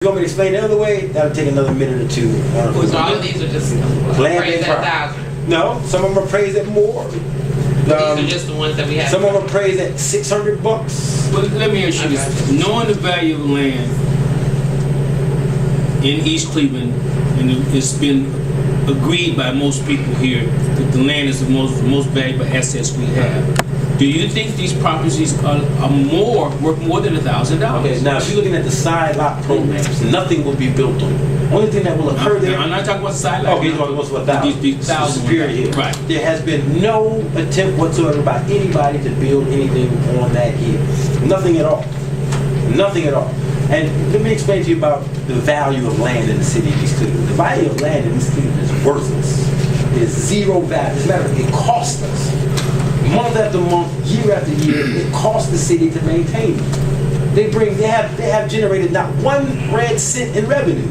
You want me to explain the other way? That'll take another minute or two. So all of these are just appraised at 1,000. No, some of them are appraised at more. These are just the ones that we have. Some of them are appraised at $600. But let me ask you this: knowing the value of land in East Cleveland, and it's been agreed by most people here that the land is the most valuable assets we have. Do you think these properties are worth more than $1,000? Okay, now if you're looking at the side lot programs, nothing will be built on it. Only thing that will occur there. I'm not talking about side lot. Okay, you're talking about 1,000. These 1,000 Superior Hill. Right. There has been no attempt whatsoever by anybody to build anything on that hill. Nothing at all. Nothing at all. And let me explain to you about the value of land in the city of East Cleveland. The value of land in East Cleveland is worthless. It is zero value. As a matter of fact, it costs us. Month after month, year after year, it costs the city to maintain it. They have generated not 1 red cent in revenue.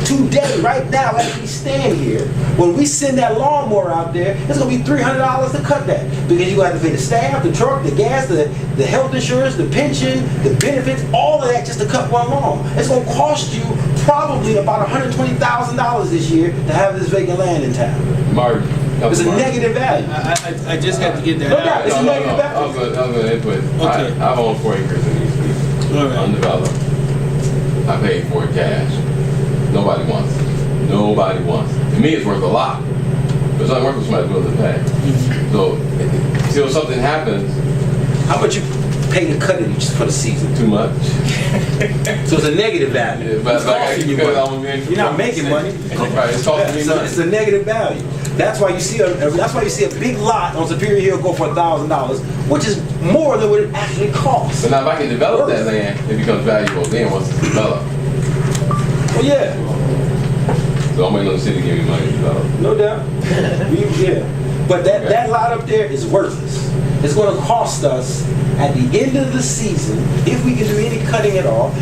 Today, right now, as we stand here, when we send that lawnmower out there, it's going to be $300 to cut that. Because you have to pay the staff, the truck, the gas, the health insurance, the pension, the benefits, all of that just to cut one lawn. It's going to cost you probably about $120,000 this year to have this vacant land in town. Mark, it's a negative value. I just have to get that No out. doubt, it's a negative value. I was going to input. Okay. I've owned 4 acres in East Cleveland, All right. undeveloped. I paid for it cash. Nobody wants it. Nobody wants it. To me, it's worth a lot. But it's not worth what somebody's willing to pay. So, see, when something happens, How much you pay to cut it just for the season? too much. So it's a negative value. But It's costing you money. You're not making money. Right, it's costing me So money. it's a negative value. That's why you see a big lot on Superior Hill go for $1,000, which is more than what it actually costs. But now if I can develop that land, it becomes valuable then once it's developed. Well, yeah, So I'm waiting on the city to give me money to develop. no doubt. Yeah, but that lot up there is worthless. It's going to cost us at the end of the season, if we can do any cutting at all.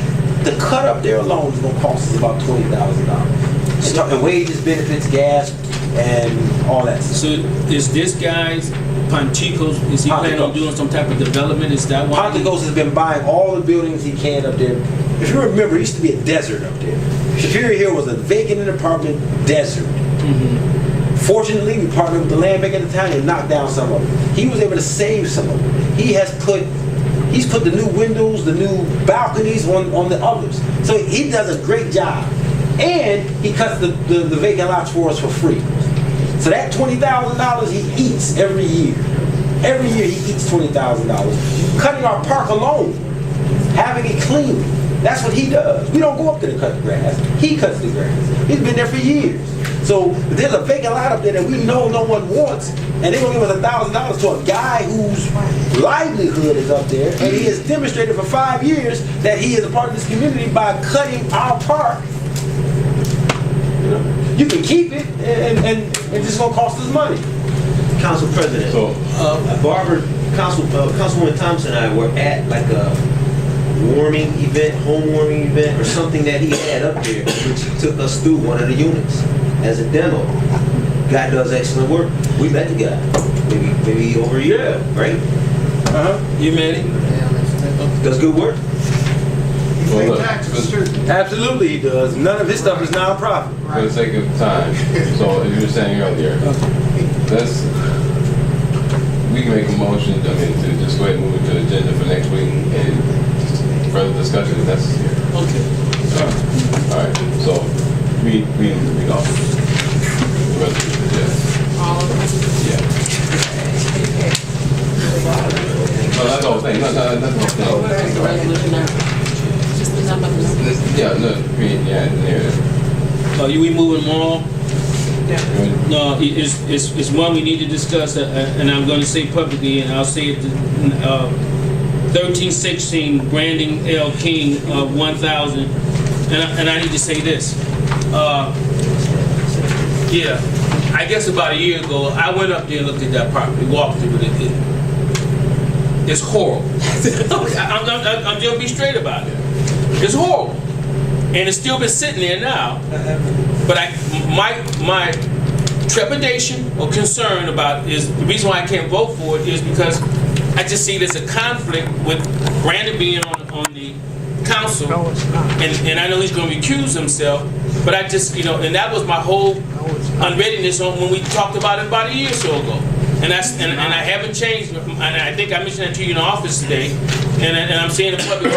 The cut up there alone is going to cost us about $20,000. And wages, benefits, gas, and all that stuff. So is this guy's Ponticos, is he planning on doing some type of development? Is that why? Ponticos has been buying all the buildings he can up there. If you remember, it used to be a desert up there. Superior Hill was a vacant apartment desert. Fortunately, we partnered with the Landbank at the time and knocked down some of them. He was able to save some of them. He's put the new windows, the new balconies on the others. So he does a great job. And he cuts the vacant lots for us for free. So that $20,000 he eats every year. Every year he eats $20,000. Cutting our park alone, having it clean. That's what he does. We don't go up there to cut the grass. He cuts the grass. He's been there for years. So there's a vacant lot up there that we know no one wants, and they're gonna give us $1,000 to a guy whose livelihood is up there, and he has demonstrated for 5 years that he is a part of this community by cutting our park. You can keep it, and it's just gonna cost us money. Council President, So, Councilwoman Thompson and I were at like a home warming event or something that he had up there, which he took us through one of the units as a demo. Guy does excellent work. We met the guy, maybe over a year, right? You met him? Does good work. well, look, Absolutely, he does. None of his stuff is nonprofit. for the sake of time, so as you were saying earlier, we can make a motion, to just go ahead and move it to the agenda for next week and further discussion if necessary. Okay. All right, so read off the resolution, yeah. All of them. Yeah. No, that's the whole thing. No, that's the whole Where is the resolution number? Just the number. thing. Yeah, look, there. We moving them all? Yeah. No, it's one we need to discuss, and I'm going to say publicly, and I'll say it, 1316 Branding L. King, 1,000, and I need to say this. Yeah, I guess about a year ago, I went up there and looked at that property, walked through it. It's horrible. I'm just be straight about it. It's horrible, and it's still been sitting there now. But my trepidation or concern about is the reason why I can't vote for it is because I just see there's a conflict with Brandon being on the council, and I know he's going to recuse himself, but I just, and that was my whole unreadiness on when we talked about it about a year or so ago. And I haven't changed, and I think I mentioned that to you in the office today, and I'm saying in public,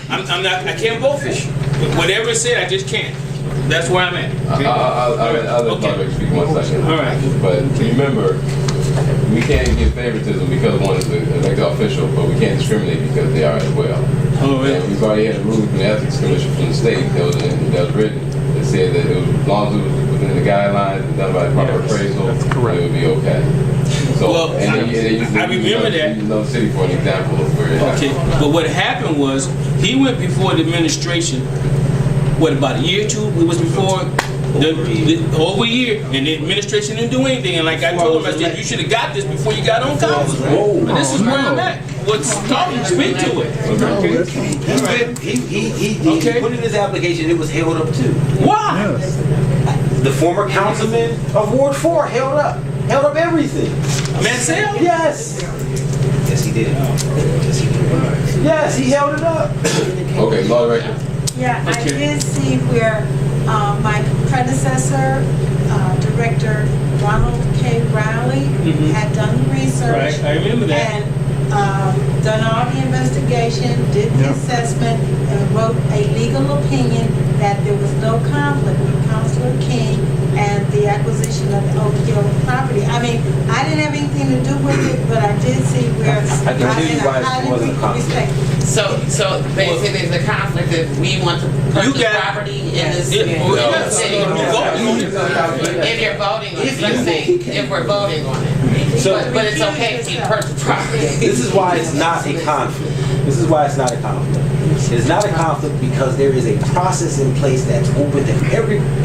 I can't vote for you. Whatever it said, I just can't. That's where I'm at. I'll let Bobby speak 1 second. All right. But remember, we can't give favoritism because one is an elected official, but we can't discriminate because they are as well. Oh, really? And we've already had a ruling from the Ethics Commission from the state that was written that said that as long as it was within the guidelines and done by the proper appraisal, it would be okay. So, Well, I remember that. You know, city for an example of where it happened. Okay, but what happened was he went before the administration. What, about a year or two? It was before over a year, and the administration didn't do anything. And like I told him, I said, you should have got this before you got on council. But this is where I'm at. What's talking? Speak to it. He put in his application. It was held up too. Why? The former councilman of Ward 4 held up everything. Mansell? Yes. Yes, he did. Yes, he held it up. Okay, law director. Yeah, I Okay. did see where my predecessor, Director Ronald K. Riley, had done the research. Right, I remember that. And done all the investigation, did the assessment, and wrote a legal opinion that there was no conflict with Councilor King and the acquisition of the Oak Hill property. I mean, I didn't have anything to do with it, but I did see where I can tell you why it wasn't a conflict. So basically, there's a conflict if we want to purchase got it. property in this Yeah, in well, the city. you voting on it. If you're voting on it, let's say, if we're voting on it. So- But it's okay if you purchase property. This is why it's not a conflict. This is why it's not a conflict. It's not a conflict because there is a process in place that's open to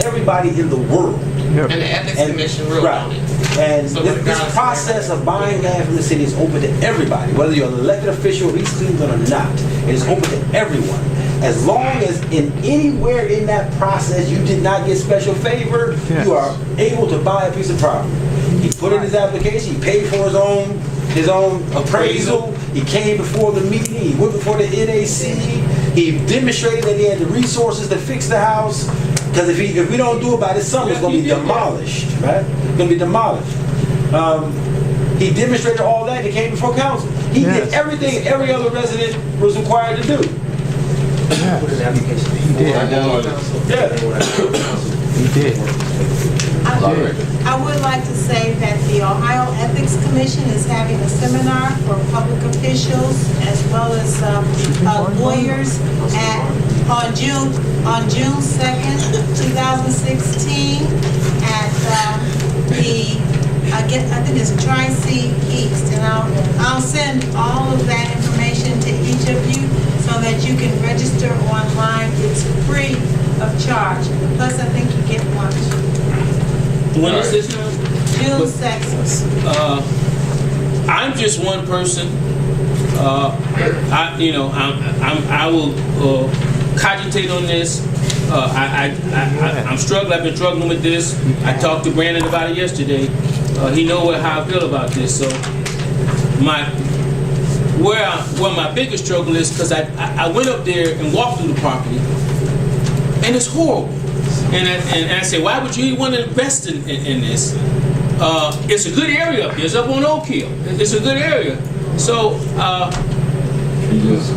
everybody in the world. And the Ethics Commission ruled on it. And So this regardless of process of buying land from the city is open to everybody, whether you're an elected official of East Cleveland or not. It is open to everyone. As long as in anywhere in that process you did not get special favor, you are able to buy a piece of property. He put in his application, he paid for his own appraisal, he came before the meeting, he went before the NAC, he demonstrated that he had the resources to fix the house. Because if we don't do it by this summer, it's going to be demolished, right? It's going to be demolished. He demonstrated all that. He came before council. He did everything every other resident was required to do. Put in the application. He did. He did. Law director. I would like to say that the Ohio Ethics Commission is having a seminar for public officials as well as lawyers on June 2nd, 2016 at I think it's Tri-C East, and I'll send all of that information to each of you so that you can register online. It's free of charge. Plus, I think you get lunch. When is this now? June 2nd. I'm just one person. I will cogitate on this. I'm struggling. I've been struggling with this. I talked to Brandon about it yesterday. He knows how I feel about this. So where my biggest struggle is because I went up there and walked through the property, and it's horrible. And I say, why would you want to invest in this? It's a good area up here. It's up on Oak Hill. It's a good area. So You just